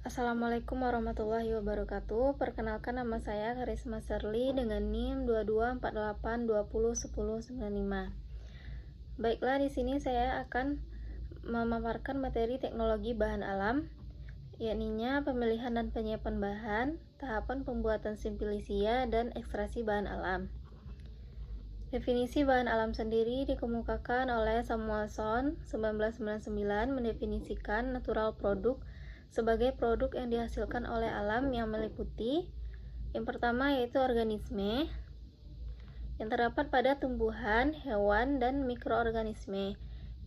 Assalamualaikum warahmatullahi wabarakatuh. Perkenalkan, nama saya Karisma Serli dengan NIM 2248201095. Baiklah, di sini saya akan memaparkan materi teknologi bahan alam, yakninya pemilihan dan penyiapan bahan, tahapan pembuatan simplicia, dan ekstraksi bahan alam. Definisi bahan alam sendiri dikemukakan oleh Samuelson 1999, mendefinisikan natural product sebagai produk yang dihasilkan oleh alam yang meliputi yang pertama yaitu organisme yang terdapat pada tumbuhan, hewan, dan mikroorganisme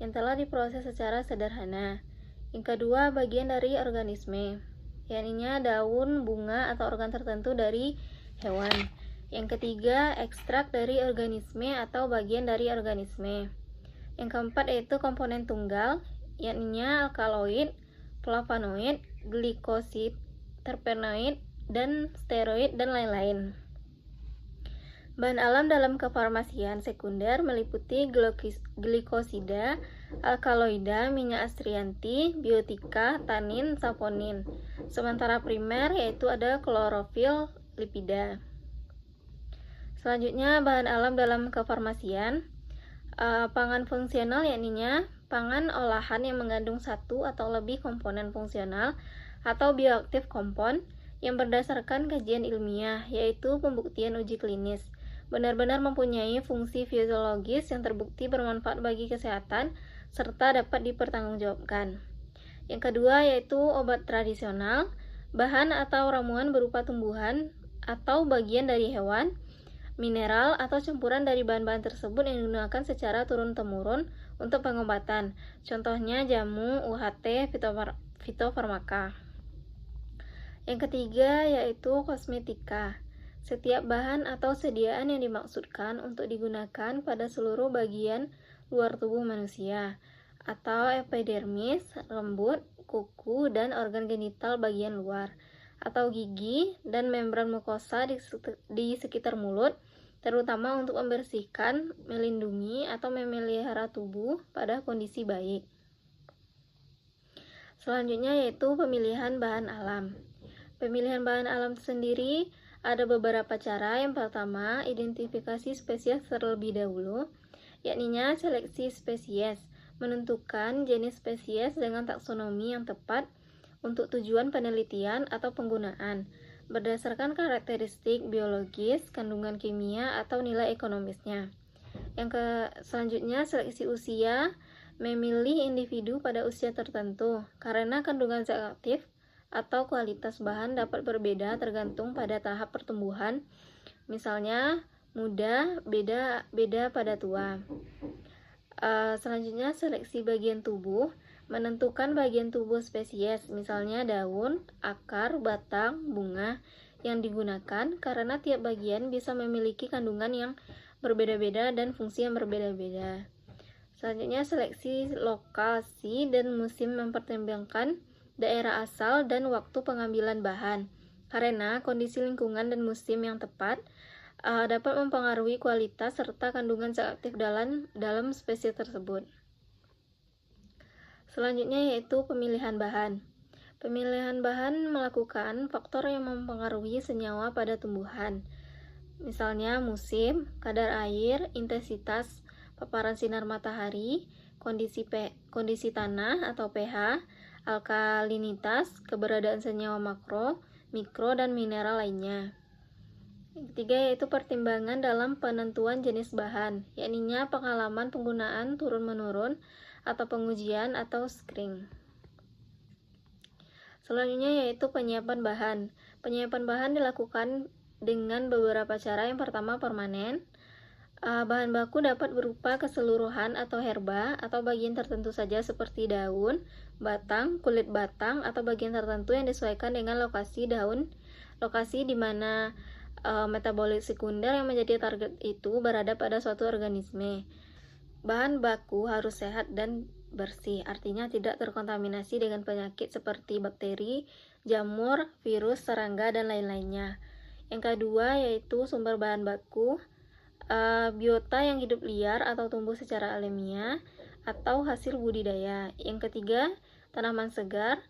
yang telah diproses secara sederhana. Yang kedua, bagian dari organisme, yakni daun, bunga, atau organ tertentu dari hewan. Yang ketiga, ekstrak dari organisme atau bagian dari organisme. Yang keempat yaitu komponen tunggal, yakni alkaloid, flavonoid, glikosid, terpenoid, dan steroid, dan lain-lain. Bahan alam dalam kefarmasian sekunder meliputi glikosida, alkaloida, minyak astrianti, biotika, tanin, saponin. Sementara primer yaitu ada klorofil, lipida. Selanjutnya, bahan alam dalam kefarmasian. Pangan fungsional yakni pangan olahan yang mengandung satu atau lebih komponen fungsional atau bioaktif kompon yang berdasarkan kajian ilmiah, yaitu pembuktian uji klinis, benar-benar mempunyai fungsi fisiologis yang terbukti bermanfaat bagi kesehatan serta dapat dipertanggungjawabkan. Yang kedua yaitu obat tradisional, bahan atau ramuan berupa tumbuhan atau bagian dari hewan, mineral atau campuran dari bahan-bahan tersebut yang digunakan secara turun-temurun untuk pengobatan. Contohnya jamu, UHT, fitofarmaka. Yang ketiga yaitu kosmetika. Setiap bahan atau sediaan yang dimaksudkan untuk digunakan pada seluruh bagian luar tubuh manusia atau epidermis, rambut, kuku, dan organ genital bagian luar, atau gigi dan membran mukosa di sekitar mulut, terutama untuk membersihkan, melindungi, atau memelihara tubuh pada kondisi baik. Selanjutnya yaitu pemilihan bahan alam. Pemilihan bahan alam sendiri ada beberapa cara. Yang pertama, identifikasi spesies terlebih dahulu, yakni seleksi spesies, menentukan jenis spesies dengan taksonomi yang tepat untuk tujuan penelitian atau penggunaan berdasarkan karakteristik biologis, kandungan kimia, atau nilai ekonomisnya. Selanjutnya, seleksi usia, memilih individu pada usia tertentu karena kandungan zat aktif atau kualitas bahan dapat berbeda tergantung pada tahap pertumbuhan. Misalnya muda beda pada tua. Selanjutnya, seleksi bagian tubuh, menentukan bagian tubuh spesies, misalnya daun, akar, batang, bunga yang digunakan karena tiap bagian bisa memiliki kandungan yang berbeda-beda dan fungsi yang berbeda-beda. Selanjutnya, seleksi lokasi dan musim, mempertimbangkan daerah asal dan waktu pengambilan bahan karena kondisi lingkungan dan musim yang tepat dapat mempengaruhi kualitas serta kandungan zat aktif dalam spesies tersebut. Selanjutnya yaitu pemilihan bahan. Pemilihan bahan melakukan faktor yang mempengaruhi senyawa pada tumbuhan, misalnya musim, kadar air, intensitas paparan sinar matahari, kondisi tanah atau pH, alkalinitas, keberadaan senyawa makro, mikro, dan mineral lainnya. Yang ketiga yaitu pertimbangan dalam penentuan jenis bahan, yakni pengalaman penggunaan turun-menurun atau pengujian atau screening. Selanjutnya yaitu penyiapan bahan. Penyiapan bahan dilakukan dengan beberapa cara. Yang pertama, permanen. Bahan baku dapat berupa keseluruhan atau herba atau bagian tertentu saja seperti daun, batang, kulit batang, atau bagian tertentu yang disesuaikan dengan lokasi di mana metabolit sekunder yang menjadi target itu berada pada suatu organisme. Bahan baku harus sehat dan bersih, artinya tidak terkontaminasi dengan penyakit seperti bakteri, jamur, virus, serangga, dan lain-lainnya. Yang kedua yaitu sumber bahan baku, biota yang hidup liar atau tumbuh secara alamiah atau hasil budidaya. Yang ketiga, tanaman segar,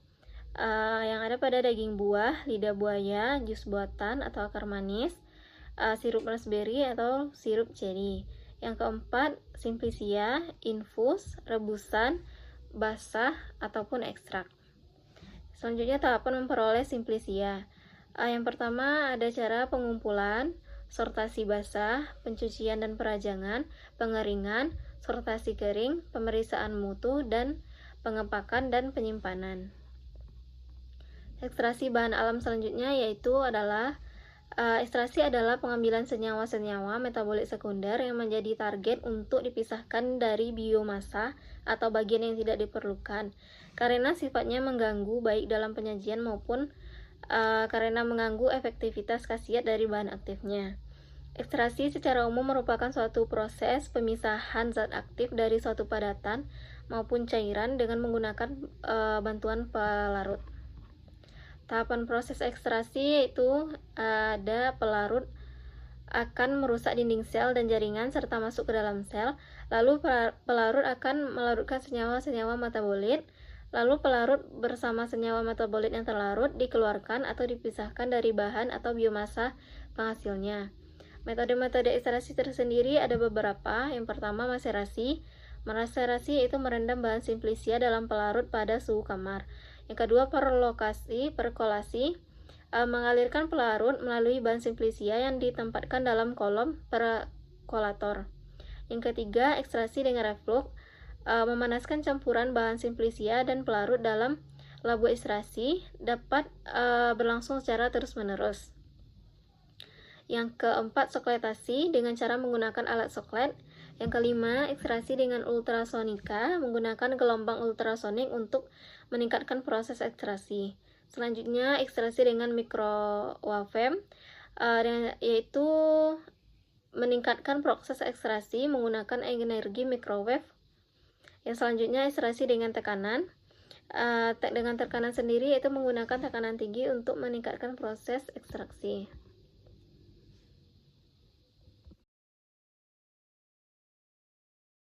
yang ada pada daging buah, lidah buaya, jus buatan atau akar manis, sirup raspberry atau sirup cherry. Yang keempat, simplicia, infus, rebusan, basah, ataupun ekstrak. Selanjutnya tahapan memperoleh simplicia. Yang pertama ada cara pengumpulan, sortasi basah, pencucian dan perajangan, pengeringan, sortasi kering, pemeriksaan mutu, dan pengepakan dan penyimpanan. Ekstraksi bahan alam selanjutnya yaitu adalah ekstraksi adalah pengambilan senyawa-senyawa metabolit sekunder yang menjadi target untuk dipisahkan dari biomasa atau bagian yang tidak diperlukan karena sifatnya mengganggu baik dalam penyajian maupun karena mengganggu efektivitas khasiat dari bahan aktifnya. Ekstraksi secara umum merupakan suatu proses pemisahan zat aktif dari suatu padatan maupun cairan dengan menggunakan bantuan pelarut. Tahapan proses ekstraksi yaitu ada pelarut akan merusak dinding sel dan jaringan serta masuk ke dalam sel. Lalu pelarut akan melarutkan senyawa-senyawa metabolit. Lalu pelarut bersama senyawa metabolit yang terlarut dikeluarkan atau dipisahkan dari bahan atau biomasa penghasilnya. Metode-metode ekstraksi tersendiri ada beberapa. Yang pertama maserasi. Maserasi yaitu merendam bahan simplicia dalam pelarut pada suhu kamar. Yang kedua perkolasi, mengalirkan pelarut melalui bahan simplicia yang ditempatkan dalam kolom perkolator. Yang ketiga ekstraksi dengan reflux, memanaskan campuran bahan simplicia dan pelarut dalam labu ekstraksi dapat berlangsung secara terus-menerus. Yang keempat sokletasi dengan cara menggunakan alat soklet. Yang kelima ekstraksi dengan ultrasonika menggunakan gelombang ultrasonik untuk meningkatkan proses ekstraksi. Selanjutnya ekstraksi dengan microwave yaitu meningkatkan proses ekstraksi menggunakan energi microwave. Yang selanjutnya ekstraksi dengan tekanan. Dengan tekanan sendiri yaitu menggunakan tekanan tinggi untuk meningkatkan proses ekstraksi.